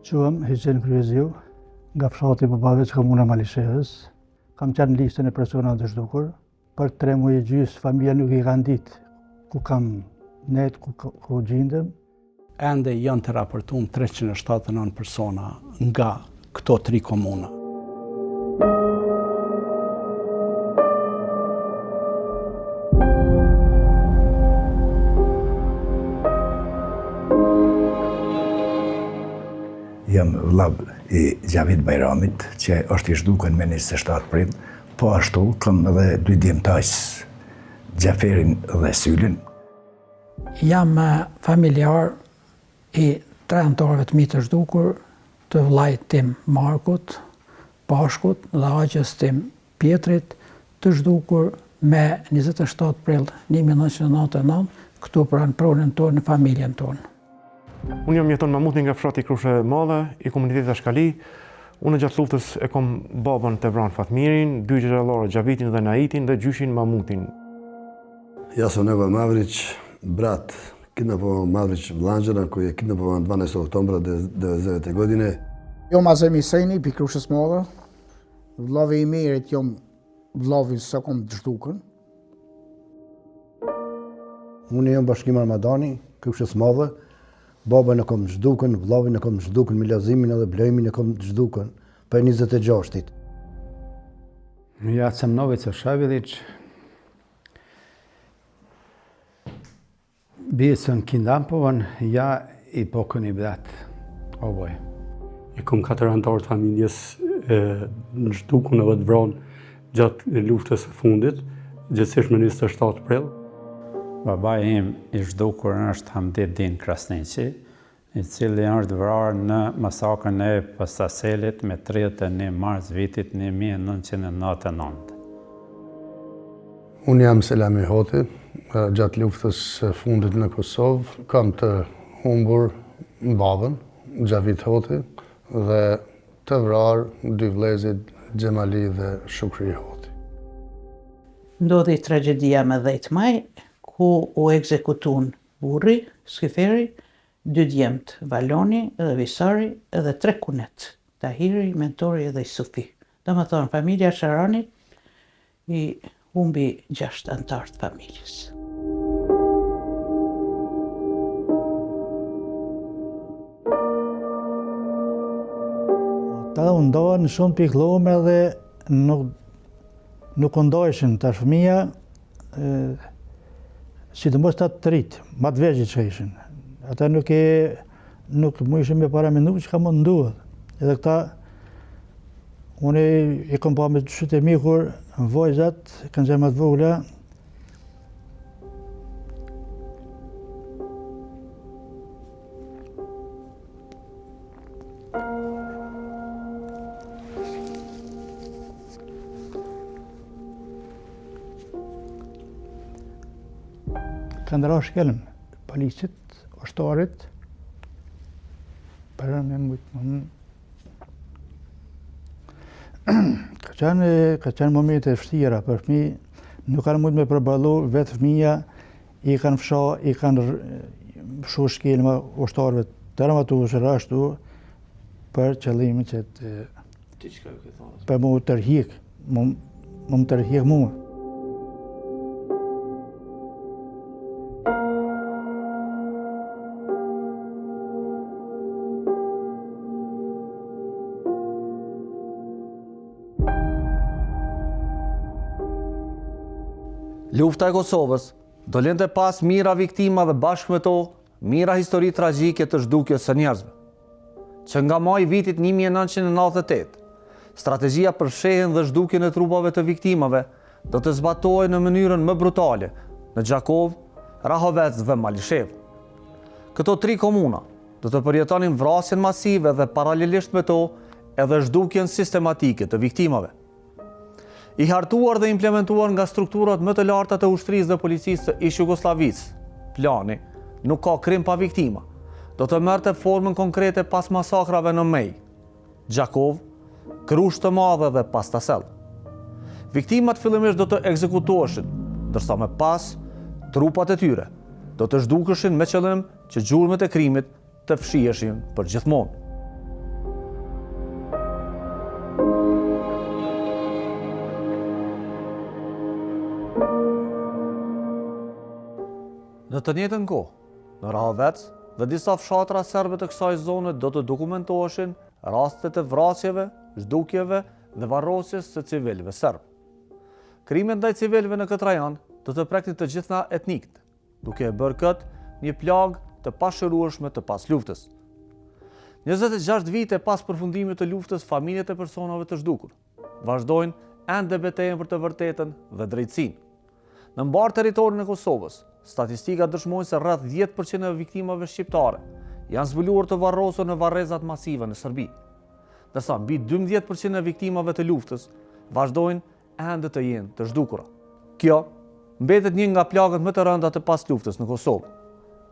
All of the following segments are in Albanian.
Quhem Hyçen Kryeziu, nga fshati i babave që komuna Malishevës. Kam qenë në listën e personave të zhdukur. Për 3 muaj e gjys, familja nuk i kanë ditë ku kam net, ku gjindem. Ende janë të raportuar 379 persona nga këto 3 komuna. Jam vëllab i Gjavit Bajramit, që është i zhdukur me 27 prill, po ashtu kam edhe 2 djemtaq, Gjaferin dhe Sylin. Jam familjar i 3 anëtarëve të mi të zhdukur, të vllajt tim Markut, Pashkut dhe aqës tim Pjetrit, të zhdukur me 27 prill 1999, këtu pranë pronën tonë, në familjen tonë. Unë jam jeton Mamuti nga fshati Krushe Madhe, i komunitetit Ashkali. Unë gjatë luftës e kom babën Tevran Fatmirin, 2 gjallorë Gjavitin dhe Naitin dhe gjyshin Mamutin. Ja sam Nebo Mavrić, brat kidnapovan Mavrić Vlanđana, koji je kidnapovan 12. oktobra 1999. godine. Jom Azem Hiseni, pi Krushës Madhe. Vllavi i mirit jom vllavi sa kom të zhdukën. Unë jam Bashkim Armadani, Krushës Madhe. Baba në kom zhdukën, vllavi në kom zhdukën, Milazimin edhe Blejmin në kom zhdukën, për 26-it. Ja sam Novica Šavilić. Bio sam kidnapovan, ja i pokojni brat, oboje. E kom 4 anëtar të familjes në zhdukun edhe të vranë gjatë luftës së fundit, gjithsesi me 27 prill. Babai im i zhdukur është Hamdit Din Krasniqi, i cili është vrarë në masakrën e Pastaselit me 31 mars vitit 1999. Unë jam Selami Hoti, gjatë luftës së fundit në Kosovë, kam të humbur babën, Gjavit Hoti, dhe të vrarë 2 vëllezërit, Xhemali dhe Shukri Hoti. Ndodhi tragedia me 10 maj, ku u ekzekutun burri, Skiferi, 2 djemt, Valoni edhe Visari, edhe 3 kunet, Tahiri, Mentori edhe Sufi. Do më thonë, familja Sharanit i humbi 6 anëtar të familjes. Ta u ndohen shumë pikëllume dhe nuk u ndoheshin tash fëmija, sidomos ta të rritë, ma të vegjit që ishin. Ata nuk mu ishin me paramenu që ka mund nduhet. Edhe këta, unë i kom pa me shumë të mikur, vojzat, kanë qenë më të vogla. Kanë ndra shkelën, polisit, ushtarit, për me mujtë. Ka qenë momente vështira për fëmi, nuk kanë mujtë me përballu, vetë fëmija i kanë fsha, i kanë fshu shkelën me ushtarëve të rëmatuar ashtu për qëllimin që për mu tërhik, mu tërhik mua. Lufta e Kosovës do lente pas mira viktima dhe bashkë me to mira histori tragjike të zhdukjes së njerëzve, që nga maji vitit 1998, strategjia për fshehjen dhe zhdukjen e trupave të viktimave do të zbatohej në mënyrën më brutale në Gjakov, Rahovec dhe Malishev. Këto 3 komuna do të përjetonin vrasjen masive dhe paralelisht me to edhe zhdukjen sistematike të viktimave. I hartuar dhe implementuar nga strukturat më të larta të ushtrisë dhe policisë të ish Jugosllavisë, plani nuk ka krim pa viktima. Do të merrte formën konkrete pas masakrave në Mej, Gjakov, Krushë të Madhe dhe Pastasell. Viktimat fillimisht do të ekzekutoheshin, ndërsa më pas trupat e tyre do të zhdukeshin me qëllim që gjurmët e krimit të fshiheshin për gjithmonë. të njëjtën kohë, në Rahovec dhe disa fshatra serbe të kësaj zone do të dokumentoheshin rastet e vrasjeve, zhdukjeve dhe varrosjes së civilëve serb. Krimet ndaj civilëve në këtë rajon do të preknin të gjitha etnikët, duke e bërë këtë një plagë të pashërueshme të pas luftës. 26 vite pas përfundimit të luftës, familjet e personave të zhdukur vazhdojnë ende betejën për të vërtetën dhe drejtësinë. Në mbar territorin e Kosovës, statistika dëshmojnë se rreth 10% e viktimave shqiptare janë zbuluar të varrosur në varrezat masive në Serbi, ndërsa mbi 12% e viktimave të luftës vazhdojnë ende të jenë të zhdukura. Kjo mbetet një nga plagët më të rënda të pas luftës në Kosovë,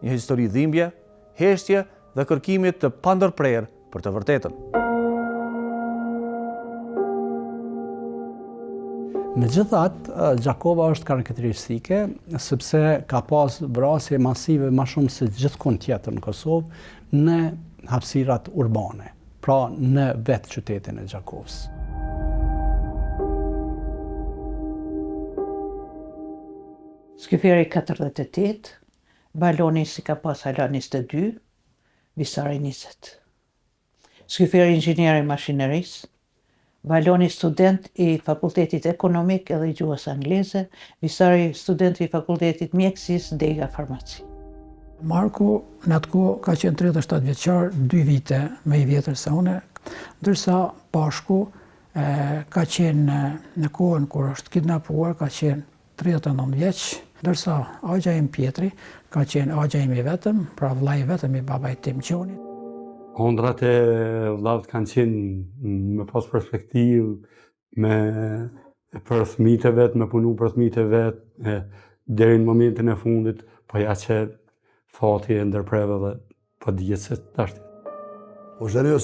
një histori dhimbje, heshtje dhe kërkimit të pandërprerë për të vërtetën. Megjithatë, Gjakova është karakteristike sepse ka pas vrasje masive më shumë se gjithkund tjetër në Kosovë në hapësirat urbane, pra në vetë qytetin e Gjakovës. Skyferi 48, Baloni si ka pas hala 22, Visari 20. Skyferi inxhinieri mashinerisë, Baloni student i Fakultetit Ekonomik edhe i gjuhës angleze, Visari student i Fakultetit Mjekësisë Dega Farmaci. Marku në atë kohë ka qenë 37 vjeçar, 2 vite më i vjetër se une, ndërsa Pashku ka qenë në kohën kur është kidnapuar, ka qenë 39 vjeç, ndërsa agja im Pjetri ka qenë agja im i vetëm, pra vllai i vetëm i babait tim Qonit. Hondrat e vllavët kanë qenë me pas perspektivë, me për fëmijët e vet, me punu për fëmijët e vet, deri në momentin e fundit, po ja që fati e ndërpreve dhe po dijet se tashti. Oženio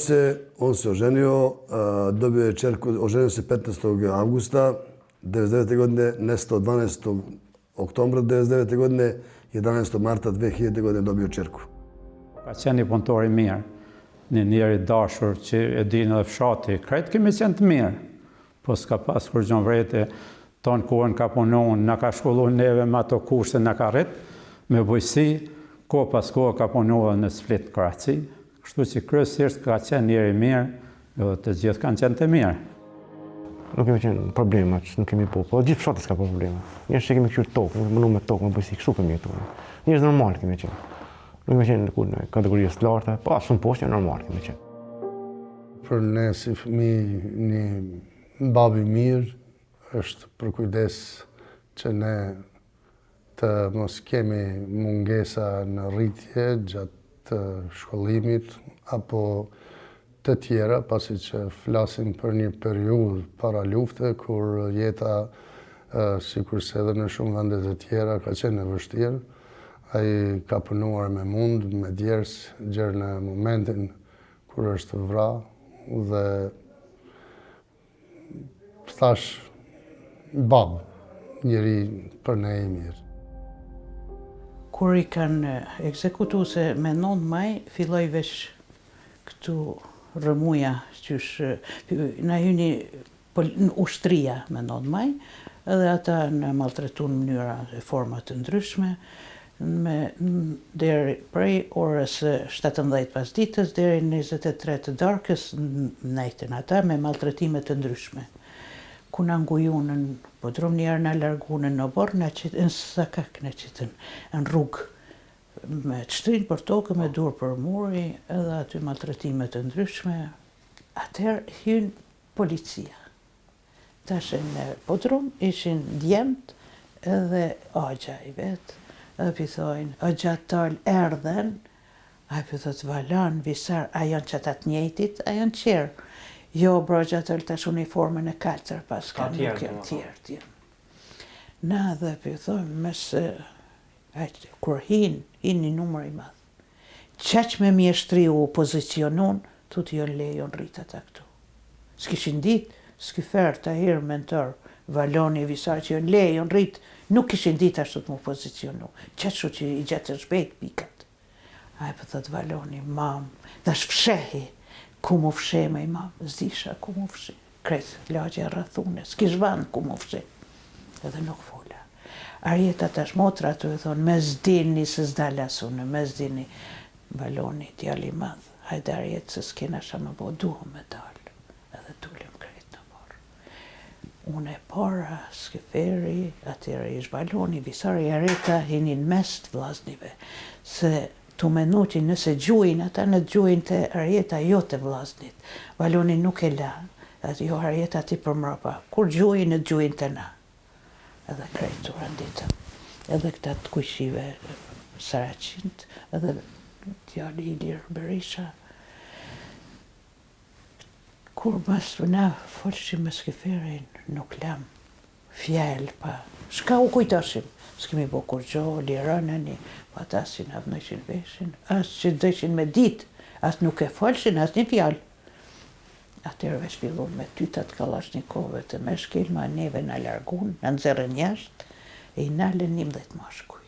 dobio je ćerku, oženio se 15. avgusta 99. godine, nesto 12. oktobra 99. godine, 11. marta 2000. godine dobio ćerku. Ka qenë një punëtor i mirë, një njeri dashur që e dinë edhe fshati, krejt kemi qenë të mirë, po s'ka pas kur gjon vreti, tonë kohën ka punon, na ka shkollu neve me ato kushte na ka rrit, me bujësi, kohë pas kohë ka punu edhe në Split Kroaci, kështu që kryesisht ka qenë njeri mirë, edhe të gjithë kanë qenë të mirë. Nuk kemi qenë problema, që nuk kemi po gjithë fshatës ka po problema. Njështë që kemi këshyrë tokë, nuk mënu me tokë, me bujësi, kështu kemi jetu. Njështë normal kemi qenë. Nuk me qenë në kategorijës të larta, pa shumë poshtë normal kemi qenë. Për ne si fëmijë, një babi mirë është për kujdes që ne të mos kemi mungesa në rritje gjatë shkollimit apo të tjera, pasi që flasim për një periudhë para lufte, kur jeta, sikurse edhe në shumë vende të tjera, ka qenë e vështirë. Ai ka punuar me mund, me djers, gjerë në momentin kur është vra dhe thash bab, njëri për ne i mirë. Kur i kanë ekzekutu se me 9 maj, filloj vesh këtu rëmuja, qysh na hyni në ushtria me 9 maj, edhe ata në maltretun në mënyra e format të ndryshme, deri prej orës 17 pas ditës deri 23 të darkës nejtën ata me maltretimet të ndryshme. Ku na ngujunën, po drum njerë na largunën në borë, në sakak në qitën, në rrugë, me të shtrin për tokë, me dur për muri, edhe aty maltretimet të ndryshme. Atëherë hynë policia. Tashe në podrum ishin djemt edhe agja i vetë. Edhe pithojnë, o gjatë erdhen, a pithot Valan, Visar, a janë që atë njëjtit, a janë qerë. Jo, bro, gjatë tash uniformën e 4, pas ka nuk janë tjerë. Na dhe pithojnë, mësë, kur hinë një numër i madhë. Qaq me mjeshtri u pozicionun, tut jo lejon rritë ata këtu. S'kishin ditë, Skyfer, Tahir, Mentor, Valoni, Visar, që jo lejon rritë, nuk kishin ditë ashtu të mu pozicionu. Qaqëshu që i gjetën shpejt pikat. A e pëthët Valoni, mam, dhe shfshehi, ku mu fshe me i mam, zisha ku mu fshe. Kretë, lagja rrëthune, s'kish vanë ku mu fshe. Edhe nuk fola. Arjeta tash motra të e thonë, me zdini se s'dala sunë, me zdini baloni, djali madh. Hajde Arjet se s'kena sha më bo, duhëm me dalë. Edhe tullim krejt në morë. Unë e para, Skiferi, atyre ish baloni, Visari, Arjeta hinin mes të vllaznive. Se tu menu që nëse gjuin, ata në gjuin të Arjeta jo të vllaznit. Baloni nuk e la. Atë jo Arjeta ti për mrapa. Kur gjuin, në gjuin të na. Edhe krejt u randitëm. Edhe këta të kujshive Saraqint, edhe djali Ilir Berisha. Kur mas na folshim me Skiferin, nuk lam fjallë pa. Shka u kujtoshim? S'kemi bo kur gjo, liranani, pa ata si në avnëshin veshin, as që dëshin me dit, as nuk e folshin, as një fjallë. Atërve shpillon me tytat Kalashnikove të meshkil, ma neve në largun, në nëzërën jashtë, e i nalën 11 mashkuj.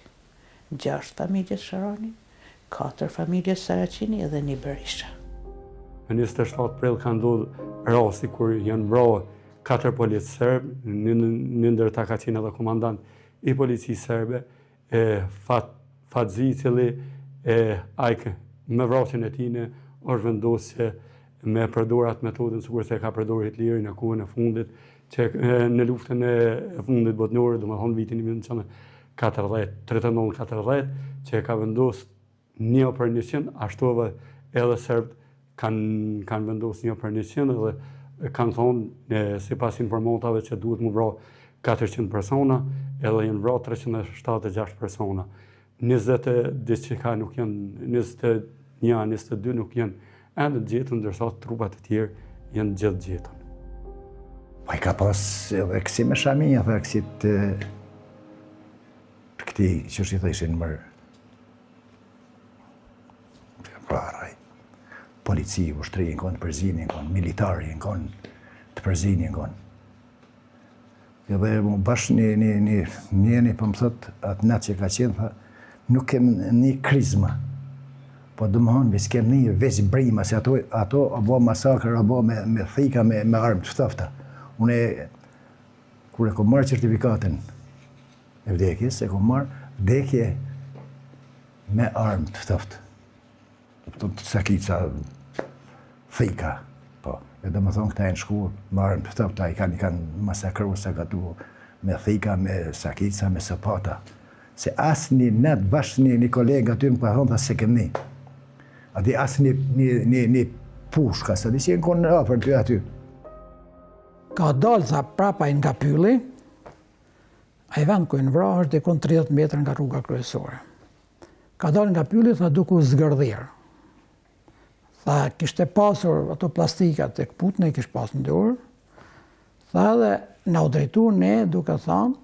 6 familjes Sharoni, 4 familjes Saraqini edhe një Berisha. Në 27 prill ka ndodhur rasti kur janë vrarë 4 policë serb, në ndër ta ka qenë edhe komandant i policisë serbe, Fatzi, i cili ajkë me vrasjen e tij është vendosur se me përdor atë metodën sikur se ka përdorur Hitleri në kohën e fundit, që në luftën e fundit botërore, domethënë vitin 1940, 39-40, që ka vendosur një operacion, ashtu edhe serbët kanë vendosur një operacion edhe kanë thonë sipas informantave që duhet mu vrarë 400 persona, edhe janë vrarë 376 persona. 22 që ka nuk janë, 22 nuk janë ende gjetën, ndërsa trupat e tjerë janë gjithë gjetën. Pa i ka pas edhe kësi me shaminja, dhe kësi të këti që shi thëshin mërë praraj. Polici, ushtri, në konë të përzini, në konë militari, në konë të përzini, në konë. Edhe bashkë një për më thotë, atë natë që ka qenë, tha, nuk kem një krizma. Po dhe më honë, kem një vezi brima, se ato abo masakër, abo me thika, me armë të ftofta. Une, kur e kom marrë certifikatën e vdekjes, e kom marrë vdekje me armë të ftoftë. Të sakica, thika, po. E dhe më thonë, këta e në shku, me armë të ftofta, i kanë masakru, sakatu, me thika, me sakica, me sopata. Se asë një net, bashkë një kolega ty më pa thonë, se kem një. Ati asë një pushka, sa di që në konë në afer të aty. Ka dalë, tha, prapa i nga pylli, a i vend ku i në vra është dikon 30 metrë nga rruga kryesore. Ka dalë nga pylli, tha, duku zgërdhirë. Tha, kishte pasur ato plastikat e këputne, i kishte pasur në dorë. Tha edhe, na u drejtu ne, duke thamë,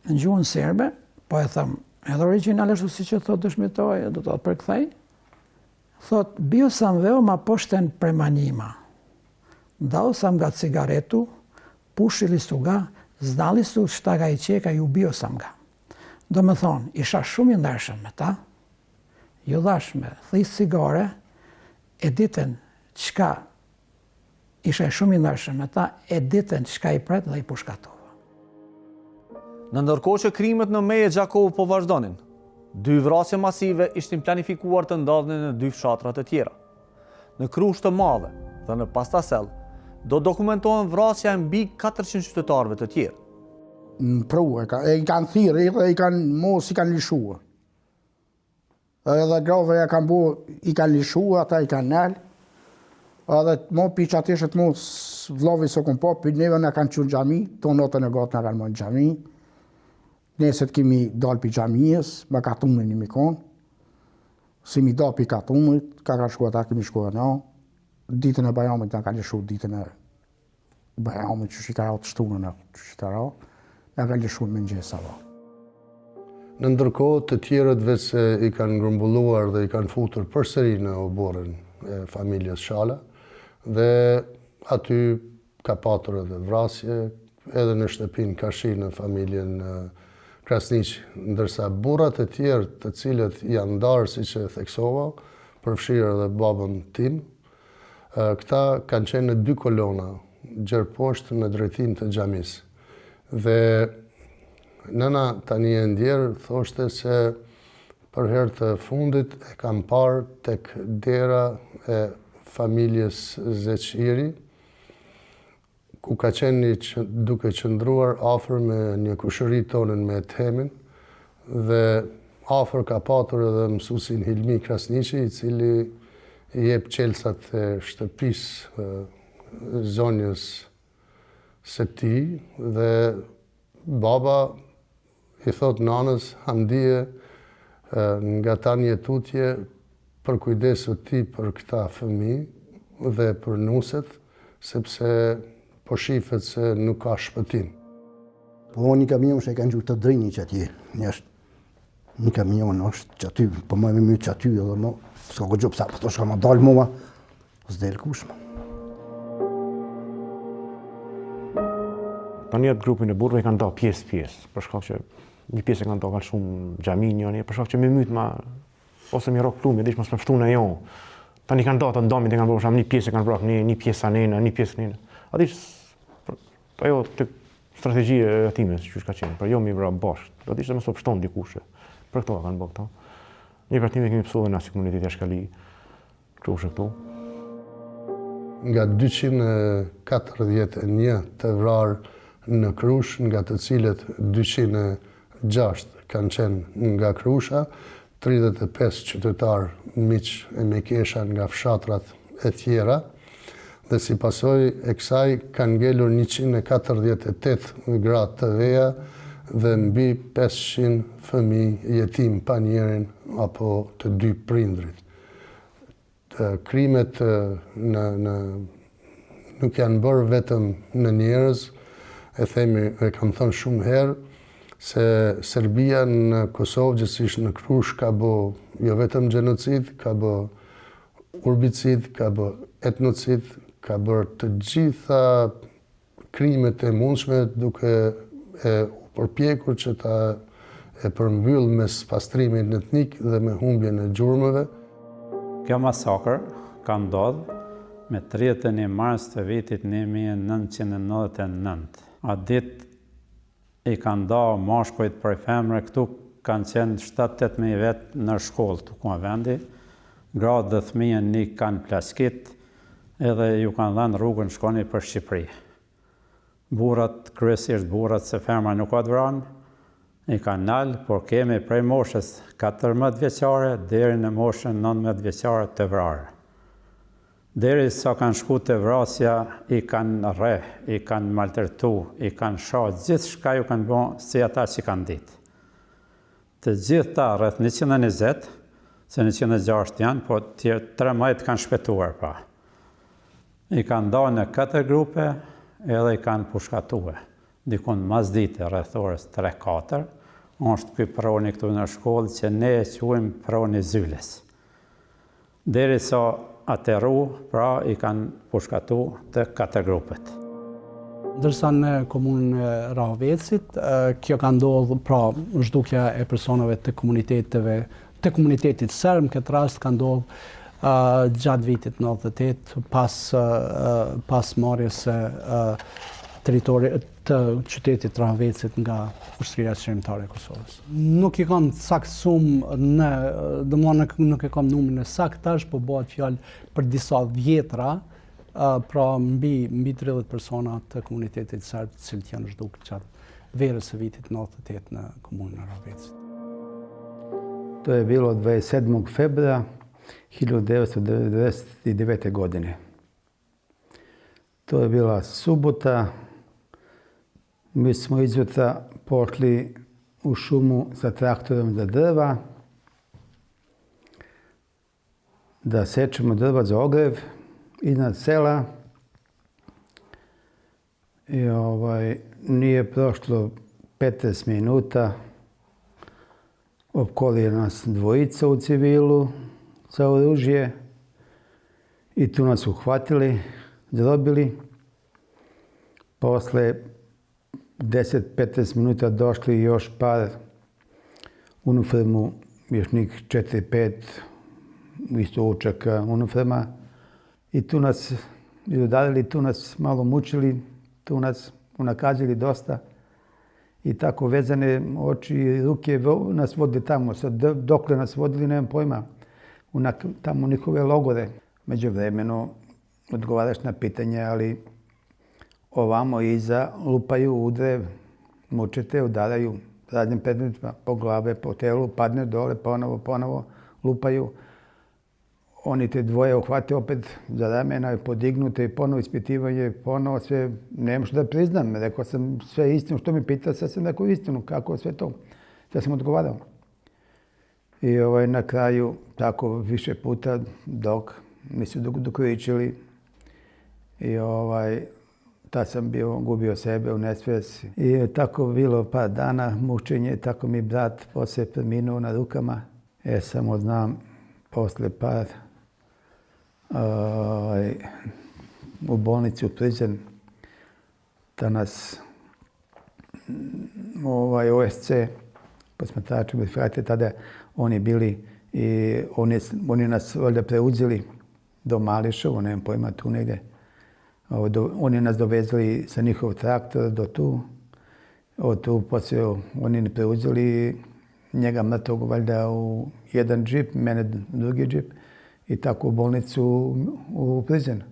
në gjuhën serbe, po e thamë, edhe originalisht si që thot dëshmitoj, do të përkthej, thot, bio sam veoma pošten prema njima. Dao sam ga cigaretu, pušili su ga, znali su šta ga i čeka i ubio sam ga. Do me thonë, isha shumë i ndershëm me ta, ju dhash me this cigare, e ditën qka isha shumë i ndershëm me ta, e ditën qka i pret dhe i pushkatova. Në ndërkohë që krimet në meje Gjakovë po vazhdonin, 2 vrasje masive ishtin planifikuar të ndodhin në 2 fshatrat e tjera. Në Krusht të Madhe dhe në Pastasell, do dokumentohen vrasja mbi 400 qytetarëve të tjerë. Në pru, i kanë thirë, dhe i kanë mos i kanë lishua. Edhe grave ja kanë bo, i kanë lishua, ata i kanë nalë. Edhe mo pi që atëshet mos vlovi së kom po, pi neve në kanë qënë gjami, to notën e gatë në kanë mënë gjami. Neset kemi dalë pi gjamiës, me katunën i mikon. Si mi dalë pi katunët, ka shkua ta kemi shkua na. Ditën e Bajramit në ka lishu ditën e Bajramit që shikara të shtunën e që shikara, në ka lishu me njësa va. Në ndërkohë të tjerët veç se i kanë grumbulluar dhe i kanë futur përsëri në oborën e familjes Shala dhe aty ka patur edhe vrasje, edhe në shtëpin Kashi në familjen Krasniq, ndërsa burrat e tjerë të cilët janë ndarë si që theksova, përfshirë edhe babën tim, këta kanë qenë në 2 kolona, gjerposhtë në drejtim të xhamisë. Dhe nëna tani e ndjerë thoshte se për herë të fundit e kam parë tek dera e familjes Zeçiri, ku ka qenë duke qëndruar afër me një kushëri tonën me Themin, dhe afër ka patur edhe mësuesin Hilmi Krasniqi, i cili i jep qelsat e shtëpisë zonjës së tij, dhe baba i thot nanës Hamdije nga tani e tutje për kujdesu ti për këta fëmijë dhe për nuset, sepse po shifet se nuk ka shpëtim. Po një kamion që e kanë gjutë të drejni që atje, një kamion është që aty, po më e mytë që aty edhe mo, s'ka ko gjopë sa, po to shka ma dalë mua, s'del kushma. Tani atë grupin e burrëve i kanë dalë pjesë, për shkak që një pjesë e kanë dalë shumë xhami njëri, për shkak që më myt ma ose më rok plumbi, dish mos më ftunë ajo. Tani kanë dalë të ndamit e kanë bërë një pjesë e kanë vrarë, një pjesë anena, një pjesë nena. Aty ajo të strategji e time që ka qenë, për jo mi vrarë bashkë. Do të ishte mos u shton dikush. Për këto kanë bërë këto. Një partime kemi pësuar në si komuniteti Ashkali, kështu këtu. Nga 241 të vrarë në Krush, nga të cilët 206 kanë qenë nga Krusha, 35 qytetarë miq e Mekesha nga fshatrat e tjera, dhe si pasojë e kësaj kanë ngelur 148 gra të veja dhe mbi 500 fëmijë jetim pa njerin apo të dy prindrit. Krimet nuk janë bërë vetëm në njerëz, e kam thënë shumë herë, se Serbia në Kosovë, gjithësisht në Krush, ka bë jo vetëm gjenocid, ka bë urbicid, ka bë etnocid, ka bërë të gjitha krimet e mundshme duke e përpjekur që ta e përmbyll mes pastrimit etnik dhe me humbjen e gjurmëve. Kjo masakër ka ndodhur me 31 mars të vitit 1999. Atë ditë i kanë da mashkujt për femre, këtu kanë qenë 7-8.000 vetë në shkollë të ku vendi, gratë dhe thmije një kanë plaskit, edhe ju kanë dhenë rrugën shkoni për Shqipëri. Burat, kryesisht burat se femra nuk ka të vranë, i kanë nalë, por kemi prej moshës 14 vjeqare deri në moshën 19 vjeqare të vrarë. Deri sa kanë shku të vrasja, i kanë rreh, i kanë maltërtu, i kanë shah, gjithë shka ju kanë bon si ata që kanë ditë. Të gjithë ta rreth 120, se 106 janë, po 13 kanë shpetuar pa. I kanë da në 4 grupe edhe i kanë pushkatue. Dikun mas dite, rreth orës 3-4, është këj proni këtu në shkollë që ne e quajmë proni zyles. Deri sa atëru, pra i kanë pushkatu të 4 grupet. Ndërsa në komunën e Rahovecit, kjo ka ndodhur, pra zhdukja e personave të komunitetit serb, në këtë rast ka ndodhur gjatë vitit 98, pas marrjes së territorit të qytetit Rahovecit nga ushtria shërbimitare e Kosovës. Nuk i kam saktësum nuk e kam numrin e saktash, po bëhet fjalë për disa dhjetra, pra mbi 30 persona të komunitetit serb të cilët janë zhdukur gjatë verës së vitit 98 në komunën e Rahovecit. To je bilo 27. februara 1999. godine. To je bila subota. Mi smo izjutra pošli u šumu sa traktorom za drva, da sečemo drva za ogrev iznad sela. I nije prošlo 15 minuta, opkolije nas dvojica u civilu za oružje i tu nas uhvatili, zarobili. Posle 10-15 minuta došli još par uniformu, još njih 4-5 isto učaka uniforma. I tu nas udarili, tu nas malo mučili, tu nas unakazili dosta. i tako vezane oči i ruke nas vodili tamo, dokle nas vodili, nemam pojma, u tamo njihove logore. Međuvremeno odgovaraš na pitanje, ali ovamo iza lupaju udre, mučete, udaraju raznim predmetima po glave, po telu, padne dole, ponovo lupaju. Oni te dvoje uhvate opet za ramena, podignute i ponovo ispitivanje, ponovo sve, nemam što da priznam. Rekao sam sve istinu, što mi pita, sad sam rekao istinu, kako sve to. Sve sam odgovarao. I na kraju, tako više puta, dok nisu dokričili. I tad sam gubio sebe u nesvijest. I tako bilo par dana mučenje, tako mi brat poslije preminuo na rukama. Samo znam, posle par u bolnici u Prizren, da nas OSC, posmatrači Bifrate, tada oni bili i oni nas valjda preuzeli do Mališovo, nemam pojma, tu negdje. Oni nas dovezli sa njihov traktor do tu. Od tu poslije oni ne preuzeli njega mrtvog valjda u jedan džip, mene drugi džip. I tako u bolnicu u Prizren.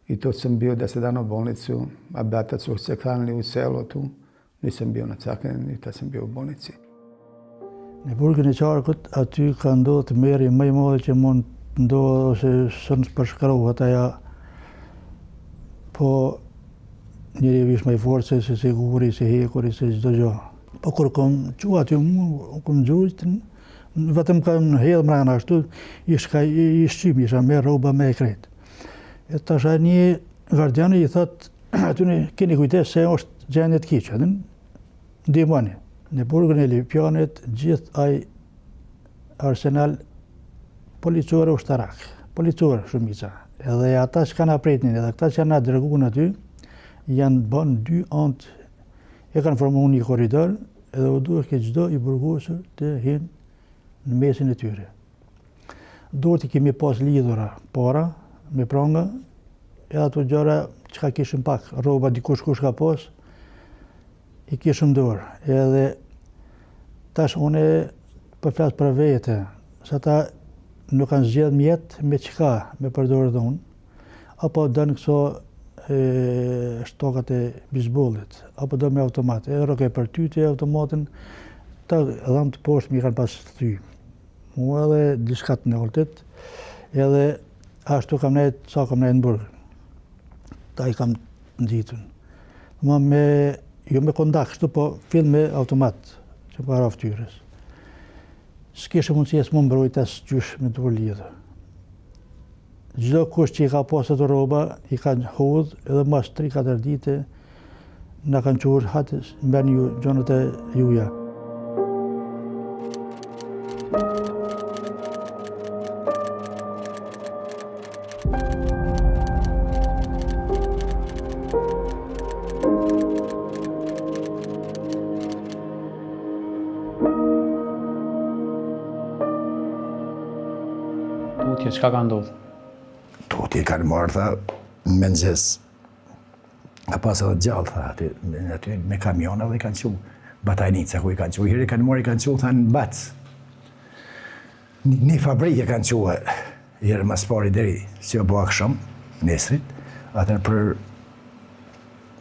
I to sam bio 10 dana u bolnicu, a brata su se hranili u selo tu. Nisam bio nacakren i tad sam bio u bolnici. Në burgin e Qarkut, aty ka ndodhur merri më i madh që mund ndodhë ose sën përshkruhet ajo. Po njëri vish më i fortë se siguri, se hekuri, se çdo gjë. Po kur kom qua aty kom gjujt, vetëm kam hedhë mrena ashtu, i shqim, isha me rroba me e krejt. E tash një gardiani i thot, aty keni kujdes se është gjendje të keqe, ndihmoni. Në burgun e Lipjanit, gjithë ai arsenal policore ushtarak, policore shumica. Edhe ata që kanë apretnin, edhe këta që janë dërguar aty, janë bën 2 anë, e kanë formuar një korridor, edhe u duhet që çdo i burgosur të hynë në mesin e tyre. Duhet i kemi pas lidhura para me pranga, edhe ato gjëra që ka kishim pak, rroba dikush kush ka pas, i kishim dorë. Edhe tash unë përflas për vete, se ata nuk kanë zgjedhë mjet me çka me përdorë dhunë, apo dënë këso shtokat e bizbollit, apo do me automat. Edhe roke për tyte automatin, ta dham të poshtë mi kanë pas të ty. Mua edhe diçka të nëllëtit, edhe ashtu kam nejt, sa kam nejt në burg. Ta i kam nditun. Ma me, jo me kondak, kështu po fill me automat, që para ftyrës. S'kishe mundësi e s'mu mbrojt as gjysh me të lidhë. Gjdo kush që i ka pas ato rroba, i kanë hodh, edhe mas 3-4 dite, na kanë qurë hatës, mben ju gjonët e juja. Çka ka ndodhur? Tuti kanë marrë, tha, me nëzhes. Ka pas edhe gjallë, tha, aty me kamiona dhe i kanë qu batajnica ku i kanë qu. Herë i kanë marrë, i kanë qu, tha, në Bac. Një fabrike kanë qu, herë mas pari deri, si o bo aksham, nesrit, atër për,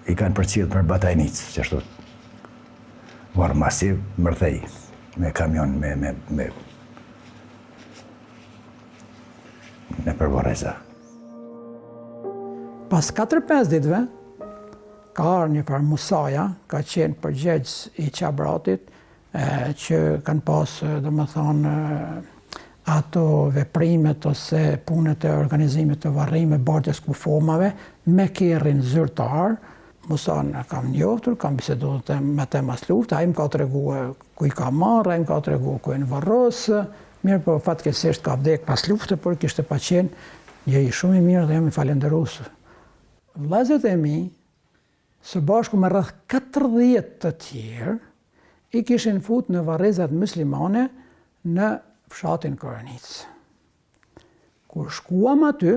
i kanë përcjellë për batajnicë, që ashtu. Varë masiv, mërthej, me kamion, me përboreza. Pas 4-5 ditëve, ka arë një farë Musaja, ka qenë përgjegjës i Qabratit, që kanë pasë, dhe më thonë, ato veprimet ose punët e organizimit të varrime bartjes kufomave, me kerrin zyrtar. Musan kam njoftur, kam bisedu me te mas luft, a im ka të regu ku i ka marrë, a im ka të regu ku i në varrosë. Mirë, po fatkesisht ka vdek pas lufte, por kishte pa qenë një i shumë i mirë dhe jam i falenderosur. Vllazët e mi, së bashku me rreth 40 të tjerë, i kishin fut në varrezat muslimane në fshatin Koranic. Kur shkuam aty,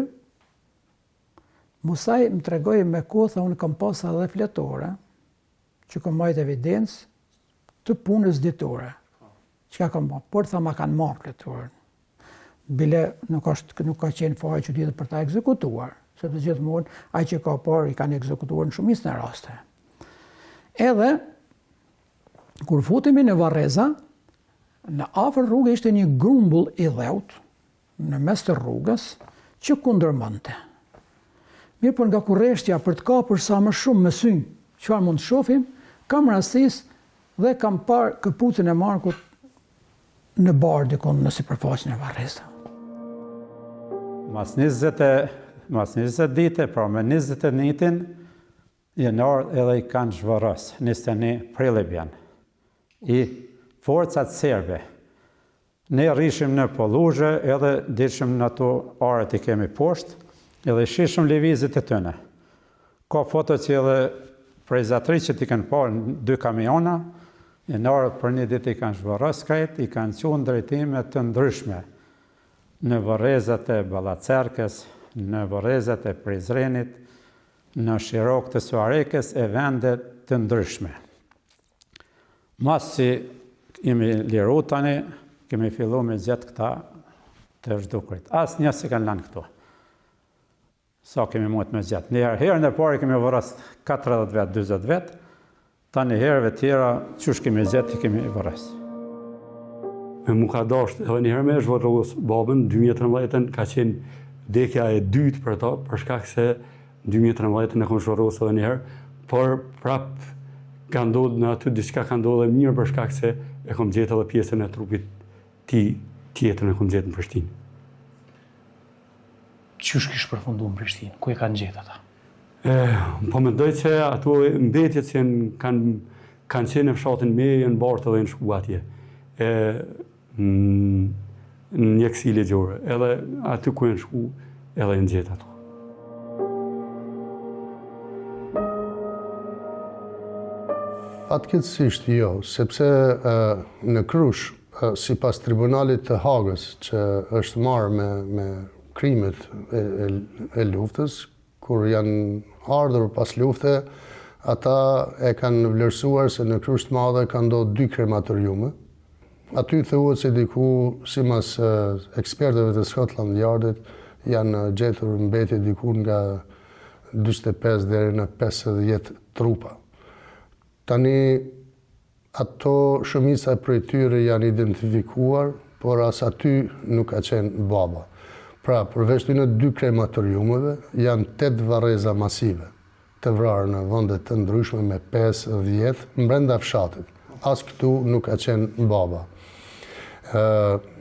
Musaj më tregoi me kohë, tha unë kam pas edhe fletore, që kam majt evidencë të punës ditore. Çka kam bërë? Por tha ma kanë marrë këtë orën. Bile nuk ka qenë fare që tjetër për ta ekzekutuar, sepse gjithmonë ai që ka parë i kanë ekzekutuar në shumicën e raste. Edhe kur futemi në Varreza, në afër rrugë ishte një grumbull i dheut në mes të rrugës që kundërmante. Mirë, por nga kurreshtja për të kapur sa më shumë me sy, çfarë mund të shohim, kam rastis dhe kam parë këpucën e Markut në bar dikon në sipërfaqen e Varreza. Mas 20 dite, pra me 21 janar edhe i kanë zhvërës, 21 prilibjan, i forcat serbe. Ne rishim në Polluzhe edhe dishim në ato arët i kemi poshtë, edhe shishim lëvizjet e tëne. Ka foto që edhe prej zatrit që ti kanë parë 2 kamiona, janarët për një ditë i kanë zhvërës krejt, i kanë qenë drejtime të ndryshme në Varrezat e Ballacerkës, në Varrezat e Prizrenit, në Shirok të Suarekës e vende të ndryshme. Mas që jemi liru tani, kemi fillu me gjetë këta të zhdukrit. As një si kanë lanë këto. Sa kemi mund me gjetë. Herën e pari kemi vërës 40 vetë, 20 vetë, tani herëve tjera, qësh kemi gjetë, i kemi vërës. Mu ka dasht edhe njëherë me zhvërrogës babën, 2013 ka qenë dekja e dytë për ta, për shkak se 2013 e kom zhvërrogës edhe njëherë, por prap ka ndodhë në aty, diçka ka ndodhë e mirë për shkak se e kom gjetë edhe pjesën e trupit tjetër e kom gjetë në Prishtinë. Qysh kish përfundu në Prishtinë? Ku e kanë gjetë ata? Po mendoj që ato mbetjet që kanë qenë në fshatin me, janë bartë edhe në shku atje. Në një kësi legjore, edhe aty ku e në shku, edhe në gjetë ato. Fatkeqësisht jo, sepse në Krush, sipas tribunalit të Hagës, që është marrë me krimet e luftës, kur janë ardhur pas lufte, ata e kanë vlerësuar se në Krush të Madhe ka ndodhur 2 krematoriume. Aty thuhet se diku, simas ekspertëve të Scotland Yardit, janë gjetur mbetje diku nga 45 deri në 50 trupa. Tani, ato shumica prej tyre janë identifikuar, por as aty nuk ka qenë baba. Pra, përveç të në 2 krematoriumeve, janë 8 varreza masive të vrarë në vende të ndryshme me 5-10 brenda fshatit. As këtu nuk ka qenë baba.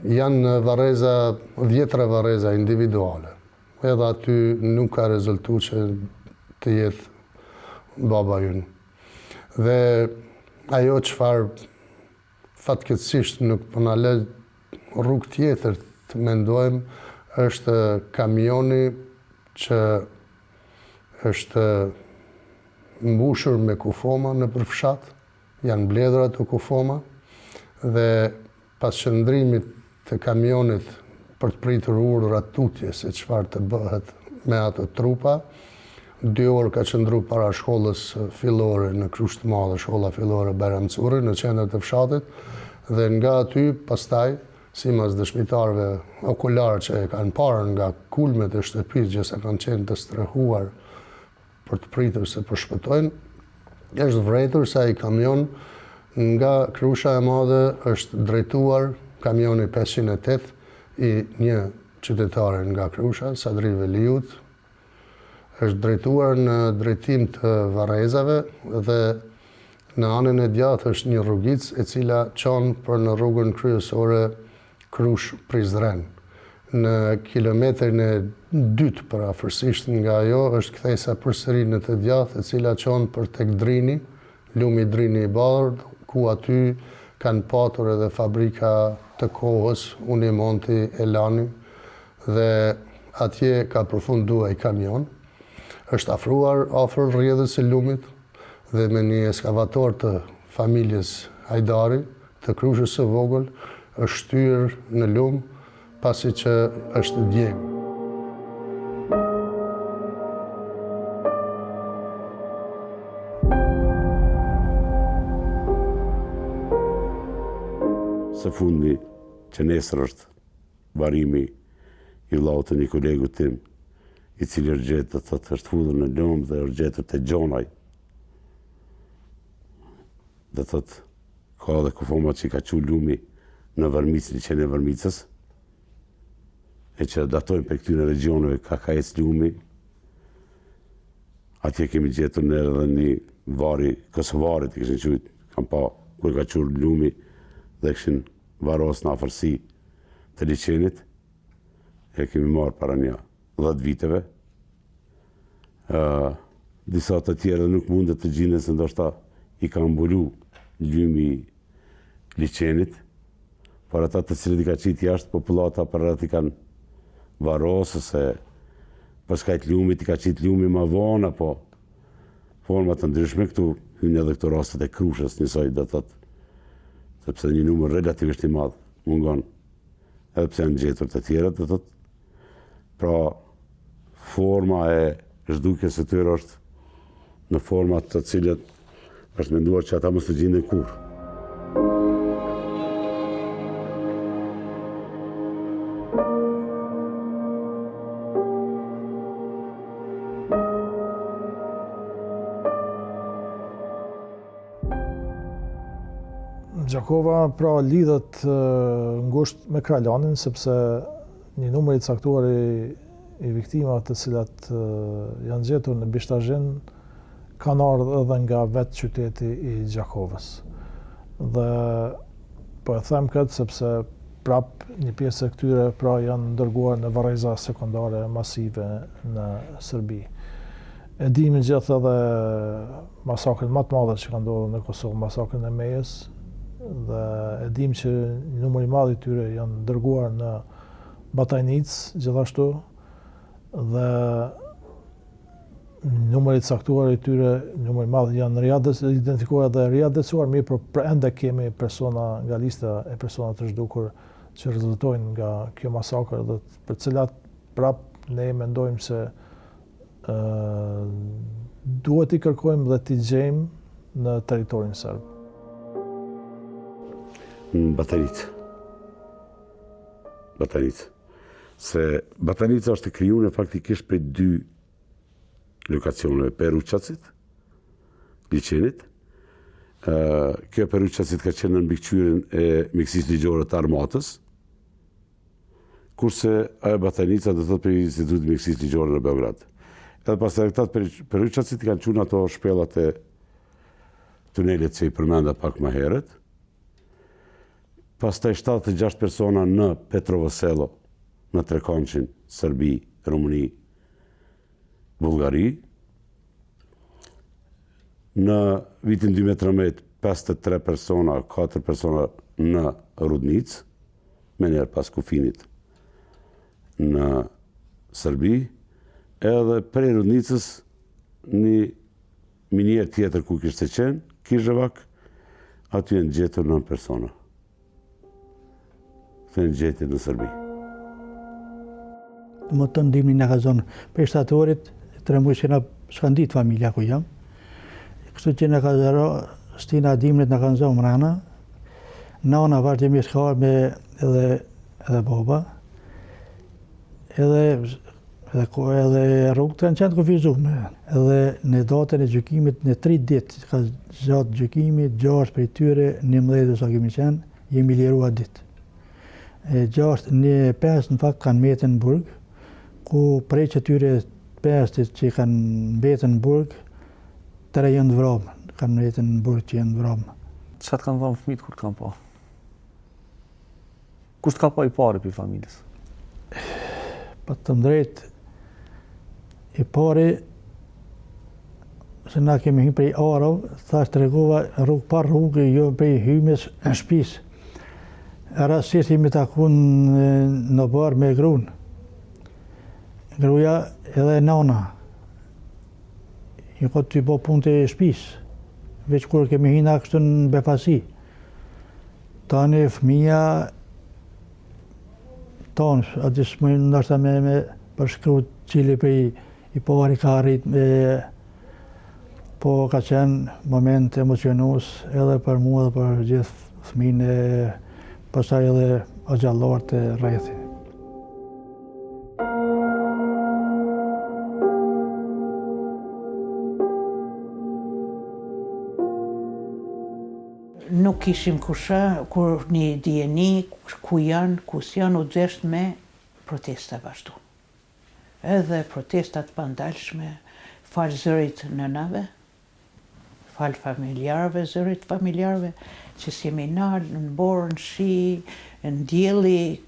Janë varreza, 10 varreza individuale. Edhe aty nuk ka rezultu që të jetë baba ynë. Dhe ajo çfarë fatkeqësisht nuk po na lë rrugë tjetër të mendojmë është kamioni që është mbushur me kufoma në përfshat, janë mbledhur ato kufoma dhe pas qëndrimit të kamionit për të pritur urdhra tutje se çfarë të bëhet me ato trupa, 2 orë ka qëndru para shkollës fillore në Krush të Madhe, shkolla fillore Bajram Curri në qendër të fshatit, dhe nga aty pastaj, simas dëshmitarëve okular që e kanë parë nga kulmet e shtëpisë që sa kanë qenë të strehuar për të pritur se po shpëtojnë, është vërejtur se ai kamion nga Krusha e Madhe është drejtuar, kamioni 508 i një qytetare nga Krusha, Sadri Veliut, është drejtuar në drejtim të Varrezave dhe në anën e djathtë është një rrugicë e cila çon për në rrugën kryesore Krush-Prizren. Në kilometrin e 2 parafërsisht nga ajo është kthesa përsëri në të djathtë e cila çon për tek Drini, lumi Drini i Bardh, ku aty kanë patur edhe fabrika të kohës, Unimonti, Elani, dhe atje ka përfunduar ai kamion. Është afruar afër rrjedhës së lumit dhe me një eskavator të familjes Hajdari, të Krushës së vogël, është shtyr në lum pasi që është djegur. së fundi që nesër është varimi i vllaut të një kolegu tim, i cili është gjetur të thotë është futur në lëmë dhe është gjetur te Gjonaj. Dhe thotë ka edhe kufoma që i ka qu lumi në Vërmicë, liçenin e Vërmicës, e që datojnë për këtyre regioneve ka ecë lumi. Atje kemi gjetur në edhe një vari, Kosovarit i kishin qujtë, kam pa, kur ka qurë lumi dhe kishin varos në afërsi të liçenit, e kemi marrë para një 10 viteve. Disa të tjera nuk mundet të gjinen se ndoshta i ka mbulu lumi liçenit, por ata të cilët i ka qitë jashtë popullata për rreth i kanë varosë se për shkak të lumit i ka qitë lumi ma vonë, apo forma të ndryshme këtu hynë edhe këto rastet e Krushës, njësoj do thotë, sepse një numër relativisht i madh mungon, edhe pse janë gjetur të tjera, do thotë. Pra, forma e zhdukjes së tyre është në forma të cilët është menduar që ata mos të gjenden kurrë. Gjakova pra lidhet ngushtë me Krajlanin, sepse një numër i caktuar i viktimave të cilat janë gjetur në Bishtazhin kanë ardhur edhe nga vetë qyteti i Gjakovës. Dhe po e them këtë sepse prap një pjesë e këtyre pra janë dërguar në varreza sekondare masive në Serbi. E dim gjithë edhe masakrin më të madh që ka ndodhur në Kosovë, masakrin e Mejës, dhe e dim që një numër i madh i tyre janë dërguar në Batajnicë gjithashtu, dhe numër i caktuar i tyre, numër i madh janë identifikuar dhe riadresuar, mirë por ende kemi persona nga lista e persona të zhdukur që rezultojnë nga kjo masakër dhe për cilat prap ne mendojmë se duhet i kërkojmë dhe t'i gjejmë në territorin serb. Në Batanicë. Se Batanica është krijuar faktikisht për 2 lokacioneve, Peruçacit, liçenit. Kjo Peruçacit ka qenë në mbikëqyrjen e mjekësisë ligjore të armatës, kurse ajo Batanica do thotë për Institutin e Mjekësisë Ligjore në Beograd. Edhe pastaj këta Peruçacit kanë qenë ato shpellat e tunelit që i përmenda pak më herët. Pastaj 76 persona në Petrovoselo, në Trekonçin, Serbi, Rumuni, Bullgari. Në vitin 2013, 53 persona, 4 persona në Rudnicë, me njerë pas kufinit në Serbi, edhe prej Rudnicës një minier tjetër ku kishte qenë, Kizhevak, aty janë gjetur 9 persona. Të në gjetit në Serbi. Më të ndimni në ka zonë për shtatorit, 3 muaj që nga s'kan ditë familja ku jam. Kështu që në ka zero, stina dimnit në kanë zonë mrana, nana vazhdimisht ka me edhe baba, edhe rrugë të kanë qenë të kufizume. Edhe në datën e gjykimit, në 3 ditë, ka gjatë gjykimit, 6 për tyre, 11 sa kemi qenë, jemi lirua ditë. 5 në fakt kanë mbetur në burg, ku prej këtyre 5 që kanë mbetur në burg, 3 janë vrarë, kanë mbetur në burg që janë vrarë. Çfarë kanë dhënë fëmijët kur kanë pa? Kush ka pa i pari për familjes? Pa të drejtë, i pari, se na kemi hyrë prej Arov, thash tregova rrugë par rrugë, jo prej hymjes në shtëpisë. Rastisht jemi taku në barë me grunë. Gruja edhe nana. I këtë t'i bo punë të shtëpisë, veç kur kemi hina kështu në befasi. Tani fëmija tonë, aty s'mujnë ndoshta me përshkru cili për i pari ka arrit me, po ka qenë moment emocionus edhe për mua dhe për gjithë fëmijën e pastaj edhe axhallarët e rrethi. Nuk ishim kur një dijeni ku janë, kus janë, u desht me protesta vazhdu. Edhe protestat pandalshme, falë zërit nënave, falë familjarëve, zërit familjarëve, që s'jemi nalë në borë, në shi, në djeli,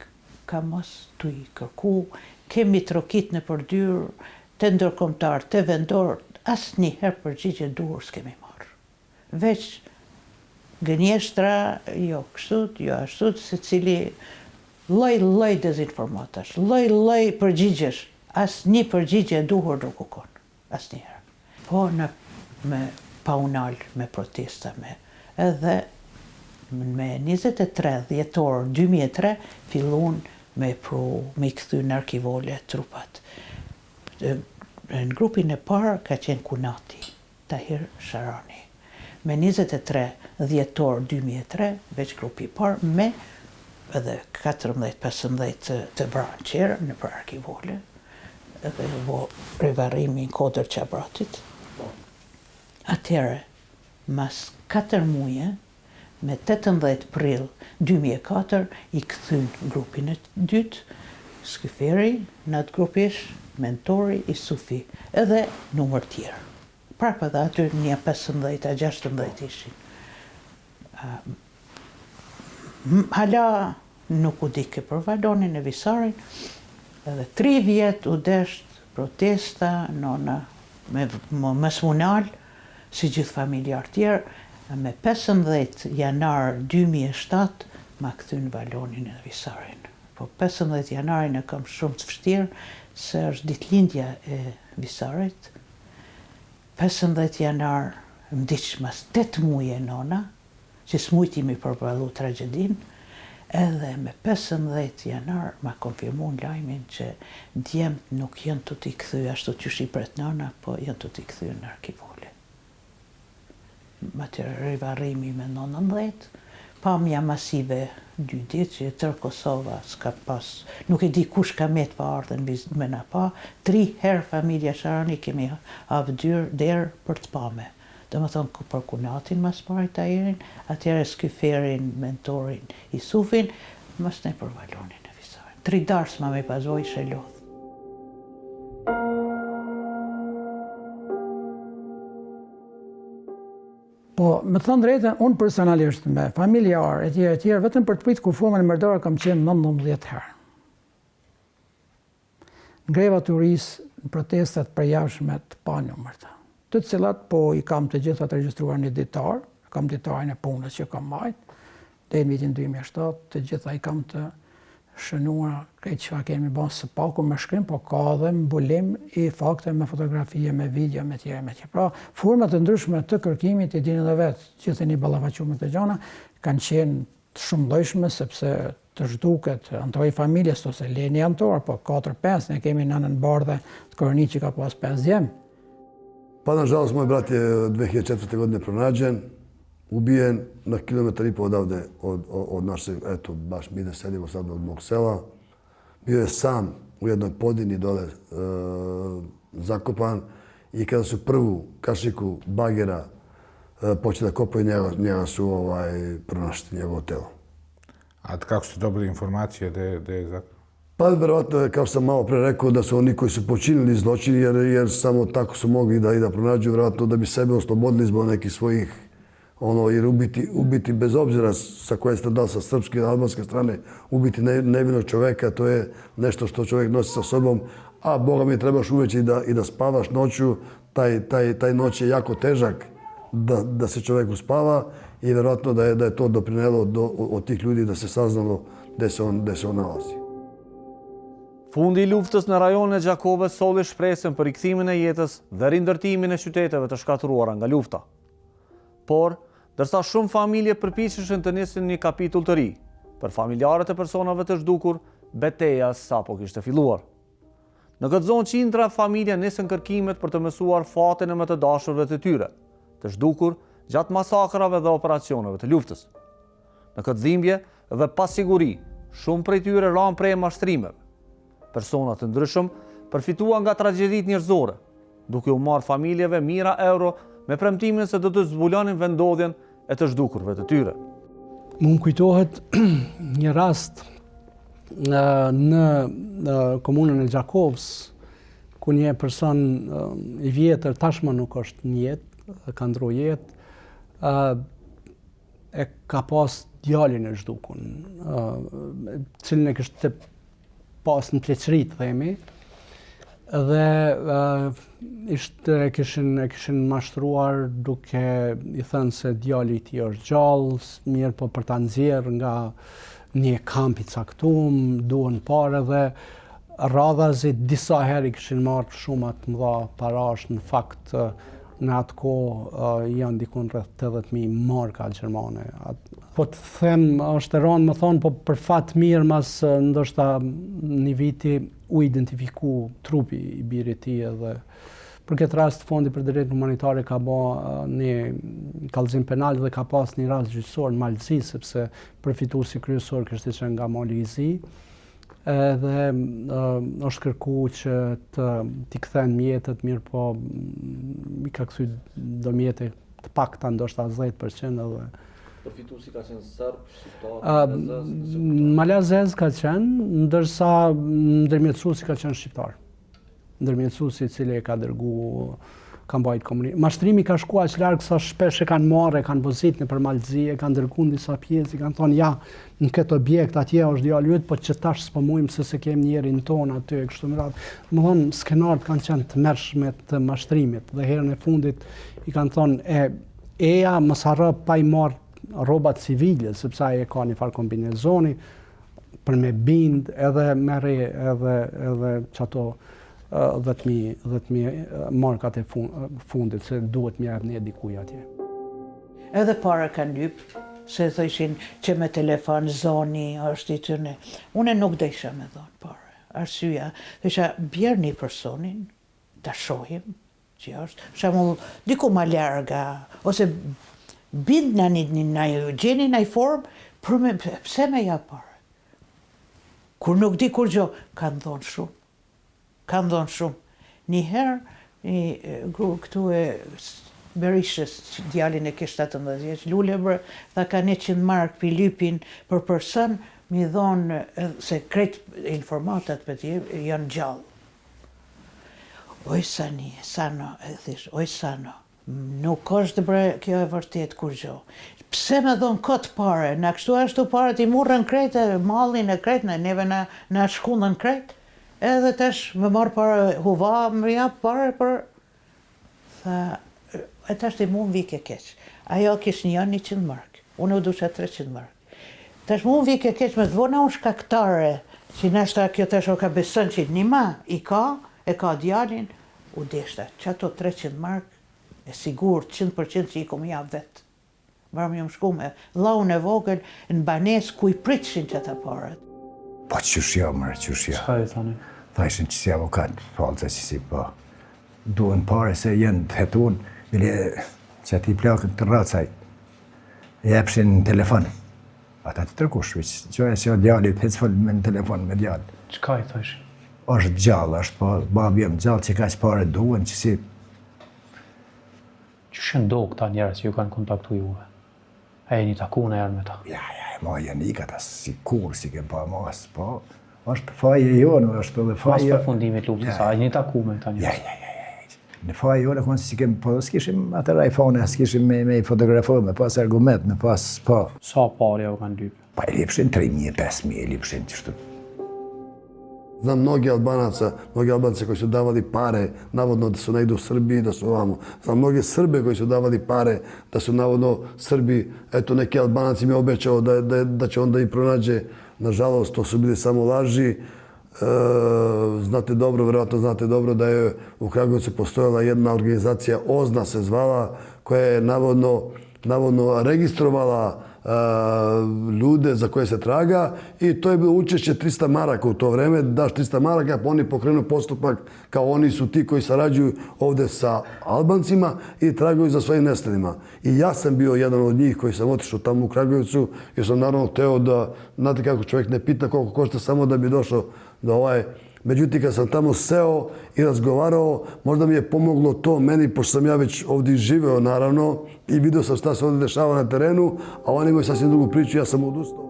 ka mos t'u i kërku, kemi trokit në përdyrë, të ndërkombëtar, të vendor, asë një herë përgjigje duhur s'kemi marrë. Veç gënjeshtra, jo kështut, jo ashtut, se cili lloj dezinformatash, lloj përgjigjesh, asë një përgjigje duhur nuk u konë, asë një herë. Po me paunal, me protesta, edhe me 23 dhjetor 2003 fillun me i kthy në arkivole trupat. Në grupin e parë ka qenë Kunati, Tahir Sharani. Me 23 dhjetor 2003, veç grupi parë, me edhe 14-15 të branë qerë në për arkivole, edhe vo rivarrimi në kodër qabratit. Atëherë, mas 4 muje, me 18 prill 2004, i kthyn grupin e dytë, Skyferi, në atë grupish, mentori, i Sufi, edhe numër tjerë. Prapë dhe aty një 15-16 ishin. Hala nuk u dike për Valonin e Visarin, edhe 3 vjet u desht protesta, nona, me smunal, si gjithë familjar tjerë, me 15 janar 2007, ma kthyn Valonin e Visarin. Po 15 janarin e kam shumë të vështirë, se është ditëlindja e Visarit. 15 janar, më diqë mas 8 muje nona, që s'mujti mi përballu tragedin, edhe me 15 janar ma konfirmu në lajmin që djemt nuk janë të t'i kthy ashtu që shi pret nona, po janë të t'i kthy në arkivole. Ma të rivarrimi me 19, pamja masive 2 ditë që tërë Kosova s'ka pas, nuk e di kush ka met pa ardhen me na pa, 3 herë familja Sharani kemi avdyr derë për të pame. Dhe më thonë për Kunatin mas pari Tahirin, atjere Skyferin, mentorin, i Sufin, mas ne për Valonin e Visarin. 3 dars ma me pazoj ishe lodhë. Po, me thënë drejtën, unë personalisht me familjar e tjerë, vetëm për të pritë kufomën e mërdora kam qenë 19 herë. Në greva turisë, në protestat përjashme të panumërta, të cilat po i kam të gjitha të regjistruar një ditar, kam ditarin e punës që kam majtë, dhe në vitin 2007, të gjitha i kam të shënuar krejt që kemi bën së paku me shkrim, po ka dhe mbulim i fakte me fotografie, me video, me tjere, me tjere. Pra, format të ndryshme të kërkimit, i dini dhe vetë, gjithë një ballafaqumit të gjana, kanë qenë shumë llojshme, sepse të zhduket antarë i familjes, ose leni antar, po 4-5, ne kemi nënën bardhe të koroni që ka pas 5 djemë. Pa nažalost, moj brat je 2004. godine pronađen, ubijen na kilometar i pol odavde od naše, eto, baš mi da sedimo sad od mog sela. Bio je sam u jednoj podini dole zakopan i kada su prvu kašiku bagera počeli da kopaju, njega su pronašli njegovo telo. A kako ste dobili informacije da je zakopan? Pa verovatno, kao sam malo pre rekao, da su oni koji su počinili zločin, jer samo tako su mogli da pronađu, verovatno da bi sebe oslobodili zbog nekih svojih, jer ubiti bez obzira sa koje ste dali, sa srpske ili albanske strane, ubiti nevinog čoveka, to je nešto što čovjek nosi sa sobom, a Boga mi trebaš uveći i da spavaš noću, taj noć je jako težak da se čovjek uspava i verovatno da je to doprinelo od tih ljudi da se saznalo gde se on nalazi. Fundi i luftës në rajonin e Gjakovës solli shpresën për rikthimin e jetës dhe rindërtimin e qyteteve të shkatëruara nga lufta. Por, dërsa shumë familje përpiqeshin të nisin një kapitull të ri, për familjarët e personave të zhdukur, betejë sapo kishte filluar. Në këtë zonë qindra, familja nisën kërkimet për të mësuar fatin e më të dashurve të tyre, të zhdukur gjatë masakrave dhe operacioneve të luftës. Në këtë dhimbje, dhe pasiguri, shumë prej tyre ranë prej mashtrimeve. Personat të ndryshëm përfituan nga tragjedit njerëzore, duke u marrë familjeve mira euro me premtimin se do të zbulonin vendodhjen e të zhdukurve të tyre. Më kujtohet një rast në komunën e Gjakovës, ku një person i vjetër, tashmë nuk është në jetë, ka ndru jetë, e ka pas djalin e zhdukun, cilën e kështë pas në pleqëri, të themi, dhe e kishin mashtruar duke i thënë se djali i tij është gjallë, mirë po për ta nxjerrë nga një kamp i caktuar, duhen parë dhe radhazi disa herë kishin marrë shumë të mëdha parash, në fakt në atë kohë janë dikun rreth 80.000 marka gjermane. Po të them, është e rëndë më thonë, po për fat mirë mas ndoshta një viti u identifiku trupi i birit tij dhe për këtë rast Fondi për Drejtë Humanitare ka bërë një kallëzim penal dhe ka pas një rast gjyqësor në Malzi, sepse përfituesi kryesor kishte qenë nga Mali i Zi, dhe është kërku që t'i kthen mjetet, mirë po i ka kthy do mjete të pakta, ndoshta 10% edhe përfituesi ka qenë serb, shqiptar, malazez ka qenë, ndërsa ndërmjetësuesi ka qenë shqiptar. Ndërmjetësuesi i cili e ka dërgu ka mbajt komunitet. Mashtrimi ka shkuar aq larg sa shpesh e kanë marrë, kanë pozit nëpër Malzi, e kanë dërguar disa pjesë, kanë thonë ja, në këtë objekt atje është djali yt, po që tash s'po mujm se kemi njerin ton aty e kështu me radhë. Domthon skenarët kanë qenë të mërshme të mashtrimit dhe herën e fundit i kanë thonë eja mos harro pa i marrë rrobat civile, sepse ai e ka një farë kombinezoni për me bind edhe merri edhe çato 10.000 markat e fundit, se duhet më jap një dikuj atje. Edhe para kanë lyp, se thëshin që me telefon zoni është i tyne. Unë nuk desha me dhonë para. Arsyeja, thësha bjerë një personin, ta shohim që është, shembull diku ma larga, ose bind në një gjeni në formë, për me pse me ja parë. Kur nuk di kur gjo, kanë dhonë shumë. Kanë dhonë shumë. Njëherë, këtu e Berishës, djalin e kishtë 18 vjeç, Lulebër, tha ka 100 mark për lypin për person, mi dhonë se krejt informatat për tjerë janë gjallë. Oj Sano, e thish, oj Sano, nuk është bre kjo e vërtet kur gjo. Pse me dhonë këtë pare, në kështu ashtu pare ti murën krejt, mallin e krejt, neve në shkullën krejt, edhe tash me marë pare huva, më japë pare për... Tha, e tash ti mu më vike keq. Ajo kish një 100 mark, unë u dusha 300 mark. Tash mu më vike keq me të vona unë shkaktare, që nashta kjo tash o ka besën që një ma i ka, e ka djalin, u deshta, që ato 300 mark, e sigur 100% që i kom javë vetë. Varëm jam shku me laun e vogël në banes ku i pritshin që ta paret. Po qëshja, mërë, qëshja. Qa e thani? Thajshin që si avokat, falca që si po. Duhen pare se jenë të hetun, bile që ati plakën të racaj, jepshin në telefon. Ata të tërkush, që e si o djali të hecfol me në telefon me djali. Qka i thajshin? është gjallë, është po, babi jem gjallë që ka që pare duhen, që si... Që shëndo këta njerës që ju kanë kontaktu juve? A e një taku në erë me ta? Ja, ma janë i këta si kur, si kem pa mas, po, është faje jonë, është edhe faje... Mas përfundimit luftës, a e një taku me këta njerës? Ja. Në faje jonë, kënë si kem, po, s'kishim atër iPhone, s'kishim me fotografu, me pas argument, me pas, po... Sa pari u kanë lypë? Pa i lipshin 3.000, 5.000, i lipshin qështu. Znam mnogi Albanaca koji su davali pare, navodno da su ne idu u Srbiji, da su ovamo. Znam mnoge Srbe koji su davali pare, da su navodno Srbi, eto neki Albanac im je obećao da će onda i pronađe. Nažalost, to su bili samo laži. Znate dobro, vjerojatno znate dobro da je u Kragujevcu postojala jedna organizacija, OZNA se zvala, koja je navodno registrovala ljude za koje se traga i to je bilo učešće 300 maraka u to vreme, daš 300 maraka pa oni pokrenu postupak kao oni su ti koji sarađuju ovde sa Albancima i tragaju za svojim nestalima. I ja sam bio jedan od njih koji sam otišao tamo u Kragujevcu jer sam naravno hteo da, znate kako čovjek ne pita koliko košta samo da bi došao do Međutim, kad sam tamo seo i razgovarao, možda mi je pomoglo to meni, pošto sam ja već ovdje živeo, naravno, i vidio sam šta se ovdje dešava na terenu, a oni imaju sasvim drugu priču, ja sam odustao.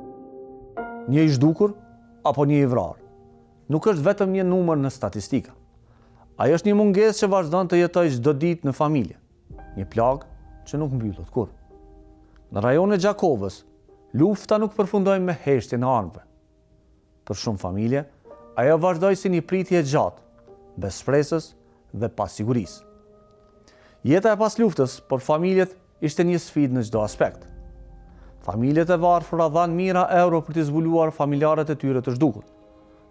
Një i zhdukur, apo një i vrarë, nuk është vetëm një numër në statistika. Ajo është një mungesë që vazhdon të jetojë çdo ditë në familje, një plagë që nuk mbyllet kurrë. Në rajonin e Gjakovës, lufta nuk përfundoi me heshtjen e armëve. Për shumë familje, ajo vazhdoi si një pritje e gjatë, bes shpresës dhe pasigurisë. Jeta e pas luftës për familjet ishte një sfidë në çdo aspekt. Familjet e varfëra dhanë mijëra euro për të zbuluar familjarët e tyre të zhdukur.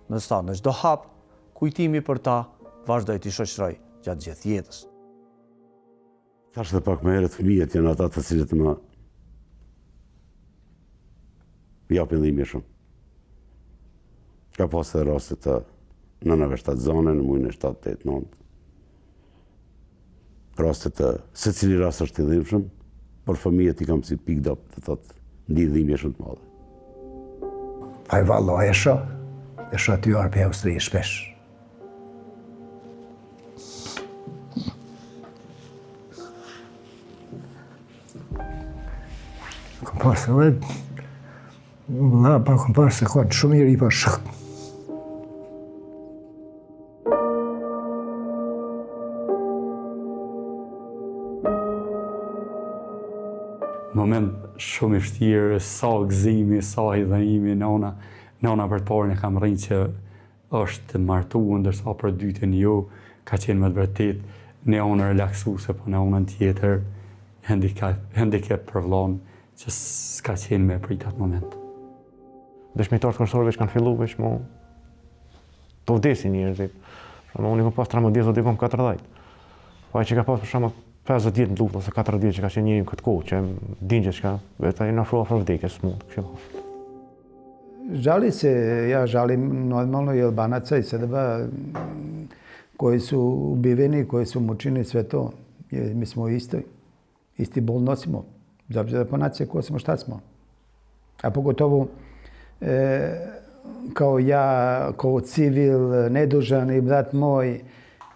Ndërsa në çdo hap, kujtimi për ta vazhdoi të shoqëroj gjatë gjithë jetës. Thash dhe pak më herët, fëmijët janë ata të cilët më japin dhimbje shumë. Ka pas edhe raste të nënave shtatzane në muajin e 7, 8, 9. Raste të secili rast është i dhimbshëm, por fëmijët i kam si picked up, të thotë, ndi dhimbje shumë të madhe. Pa i vallo, e shoh ty arë për Austri shpesh. Kom pasë edhe, la pa kom pasë se konë shumë i ri pa shëk. Moment shumë i vështirë, sa gëzimi, sa hidhënimi, nona për të parën e kam rrinë që është martuar, ndërsa për dytën jo, ka qenë me të vërtet ne onë relaksuse, po ne onën tjetër handicap për vllon që s'ka qenë me prit atë moment. Dëshmitarët kërësorë veç kanë fillu veç mo të vdesin njerëzit. Unë i kom pas 13 dhe i kom 40. Po ai që ka pas për shembull 50 vjet në luftë ose 40 vjet që ka qenë njëri në këtë kohë, që din që vetë ai në afro vdekjes smut, kështu. Žali se, ja žalim normalno i Albanaca i Srba koji su ubiveni, koji su mučeni, sve to. Jer mi smo isti bol nosimo. Bez obzira po nacije ko smo, šta smo. A pogotovo kao ja, kao civil, nedužan i brat moj,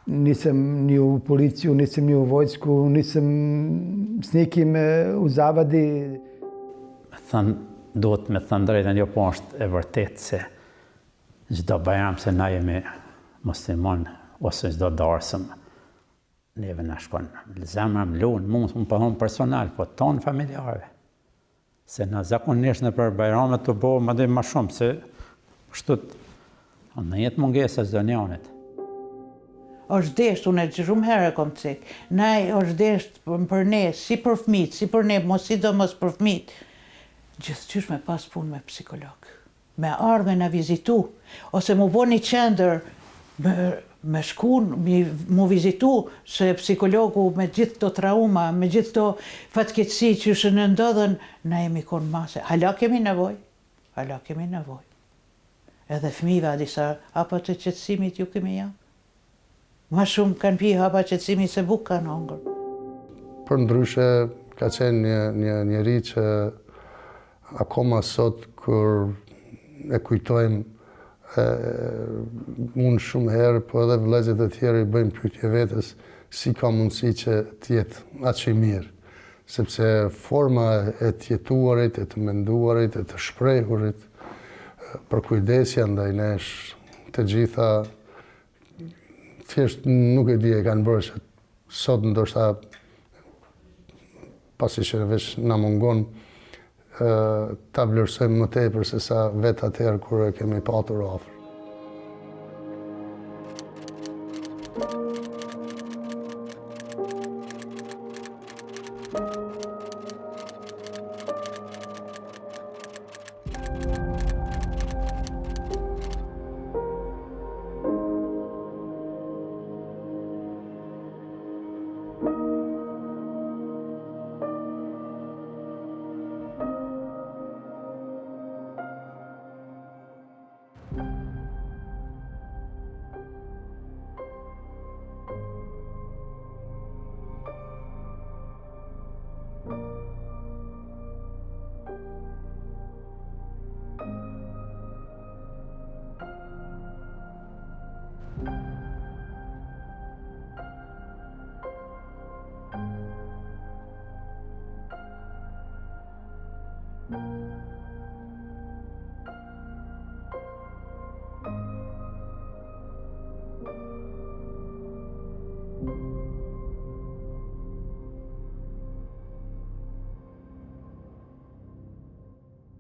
nisam ni u policiju, nisam ni u vojsku, nisam s nikim u zavadi. Duhet me thënë drejtën, jo po është e vërtet se çdo bajram se na jemi musliman ose çdo darsëm, neve na shkon zemra mlun, mund unë personal, po ton familjarëve. Se na zakonisht në për bajramet të bëjmë madje më shumë se kështu në jetë mungesa çdo njanit. Është deshtë, unë e shumë herë kom cek. Naj është deshtë për ne, si për fëmijët, si për ne, mos sidomos për fëmijët. Gjithçysh me pas punë me psikolog. Me ardhme na vizitu, ose mu bo një qendër me shkun, mu vizitu, se psikologu me gjithë të trauma, me gjithë të fatkeqësi që shë në ndodhen, na jemi konë mase. Hala kemi nevoj. Edhe fëmijëve disa hapa të qetësimit ju kemi janë. Ma shumë kanë pi hapa qetësimi se buk kanë hongër. Për ndryshe, ka qenë një njeri që akoma sot, kur e kujtojmë, unë shumë herë, po edhe vëllezërit e tjerë i bëjmë pyetje vetes, si ka mundësi që t'jetë atë që i mirë. Sepse forma e t'jetuarit, e të menduarit, e të shprehurit, për kujdesja ndaj nesh, të gjitha, thjesht nuk e di e kanë bërë që sot ndoshta pasi që veç na mungon ta vlerësojmë më tepër se sa vetë atëherë kur e kemi patur afër.